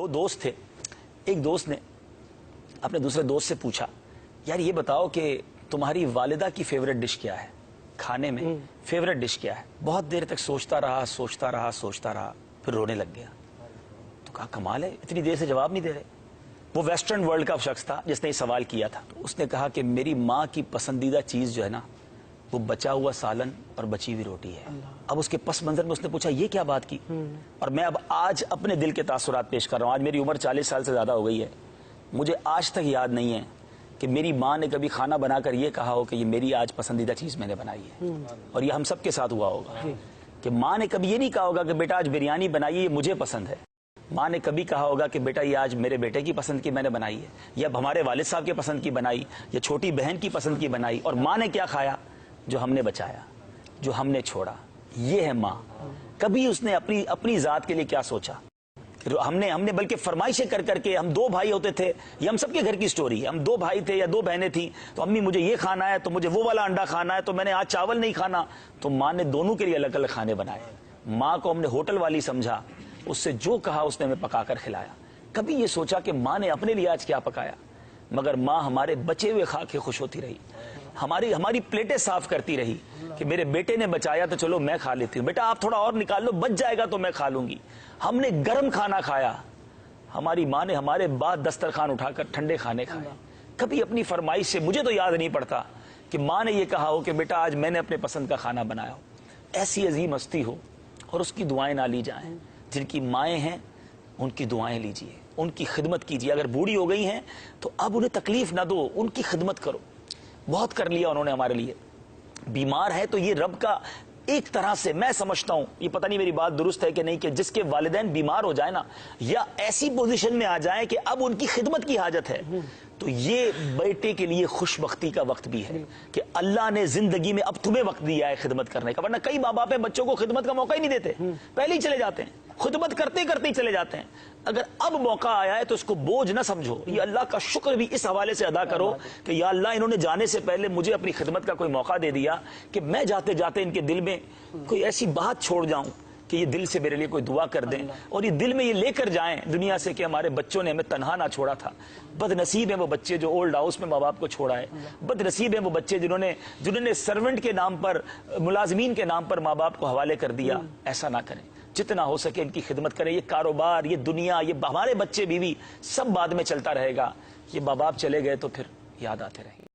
دو دوست تھے. ایک دوست نے اپنے دوسرے دوست سے پوچھا, یار یہ بتاؤ کہ تمہاری والدہ کی فیوریٹ ڈش کیا ہے, کھانے میں فیوریٹ ڈش کیا ہے؟ بہت دیر تک سوچتا رہا, پھر رونے لگ گیا. تو کہا کمال ہے, اتنی دیر سے جواب نہیں دے رہے. وہ ویسٹرن ورلڈ کا شخص تھا جس نے یہ سوال کیا تھا. تو اس نے کہا کہ میری ماں کی پسندیدہ چیز جو ہے نا, وہ بچا ہوا سالن اور بچی ہوئی روٹی ہے. اب اس کے پس منظر میں اس نے پوچھا یہ کیا بات کی, اور میں اب آج اپنے دل کے تاثرات پیش کر رہا ہوں. آج میری عمر 40 سال سے زیادہ ہو گئی ہے, مجھے آج تک یاد نہیں ہے کہ میری ماں نے کبھی کھانا بنا کر یہ کہا ہو کہ یہ میری آج پسندیدہ چیز میں نے بنائی ہے. اور یہ ہم سب کے ساتھ ہوا ہوگا کہ ماں نے کبھی یہ نہیں کہا ہوگا کہ بیٹا آج بریانی بنائی ہے, یہ مجھے پسند ہے. ماں نے کبھی کہا ہوگا کہ بیٹا یہ آج میرے بیٹے کی پسند کی میں نے بنائی ہے, یا ہمارے والد صاحب کی پسند کی بنائی, یا چھوٹی بہن کی پسند کی بنائی. اور ماں نے کیا کھایا؟ جو ہم نے بچایا, جو ہم نے چھوڑا. یہ ہے ماں. کبھی اس نے اپنی ذات کے لیے کیا سوچا؟ ہم نے بلکہ فرمائشیں کر کے, ہم 2 بھائی ہوتے تھے, یہ ہم سب کے گھر کی سٹوری ہے, ہم 2 بھائی تھے یا 2 بہنیں تھیں, تو امی مجھے یہ کھانا ہے, تو مجھے وہ والا انڈا کھانا ہے, تو میں نے آج چاول نہیں کھانا. تو ماں نے دونوں کے لیے الگ الگ کھانے بنائے. ماں کو ہم نے ہوٹل والی سمجھا, اس سے جو کہا اس نے ہمیں پکا کر کھلایا. کبھی یہ سوچا کہ ماں نے اپنے لیے آج کیا پکایا؟ مگر ماں ہمارے بچے ہوئے کھا کے خوش ہوتی رہی, ہماری پلیٹیں صاف کرتی رہی کہ میرے بیٹے نے بچایا تو چلو میں کھا لیتی ہوں, بیٹا آپ تھوڑا اور نکال لو, بچ جائے گا تو میں کھا لوں گی. ہم نے گرم کھانا کھایا, ہماری ماں نے ہمارے بعد دسترخوان اٹھا کر ٹھنڈے کھانے کھائے. کبھی اپنی فرمائش سے, مجھے تو یاد نہیں پڑتا کہ ماں نے یہ کہا ہو کہ بیٹا آج میں نے اپنے پسند کا کھانا بنایا ہو. ایسی عظیم ہستی ہو اور اس کی دعائیں نہ لی جائیں. جن کی مائیں ہیں ان کی دعائیں لیجئے, ان کی خدمت کیجئے. اگر بوڑھی ہو گئی ہیں تو اب انہیں تکلیف نہ دو, ان کی خدمت کرو. بہت کر لیا انہوں نے ہمارے لیے. بیمار ہے تو یہ رب کا ایک طرح سے, میں سمجھتا ہوں, یہ پتہ نہیں میری بات درست ہے کہ نہیں, کہ جس کے والدین بیمار ہو جائے نا, یا ایسی پوزیشن میں آ جائیں کہ اب ان کی خدمت کی حاجت ہے, تو یہ بیٹے کے لیے خوش بختی کا وقت بھی ہے کہ اللہ نے زندگی میں اب تمہیں وقت دیا ہے خدمت کرنے کا. ورنہ کئی ماں باپ بچوں کو خدمت کا موقع ہی نہیں دیتے, پہلے ہی چلے جاتے ہیں, خدمت کرتے کرتے ہی چلے جاتے ہیں. اگر اب موقع آیا ہے تو اس کو بوجھ نہ سمجھو, یہ اللہ کا شکر بھی اس حوالے سے ادا کرو کہ یا اللہ انہوں نے جانے سے پہلے مجھے اپنی خدمت کا کوئی موقع دے دیا کہ میں جاتے جاتے ان کے دل میں کوئی ایسی بات چھوڑ جاؤں کہ یہ دل سے میرے لیے کوئی دعا کر دیں, اور یہ دل میں یہ لے کر جائیں دنیا سے کہ ہمارے بچوں نے ہمیں تنہا نہ چھوڑا تھا. بد نصیب ہیں وہ بچے جو اولڈ ہاؤس میں ماں باپ کو چھوڑا ہے. بد نصیب ہیں وہ بچے جنہوں نے سرونٹ کے نام پر, ملازمین کے نام پر ماں باپ کو حوالے کر دیا. ایسا نہ کریں, جتنا ہو سکے ان کی خدمت کریں. یہ کاروبار, یہ دنیا, یہ ہمارے بچے بیوی سب بعد میں چلتا رہے گا. یہ ماں باپ چلے گئے تو پھر یاد آتے رہیں گے.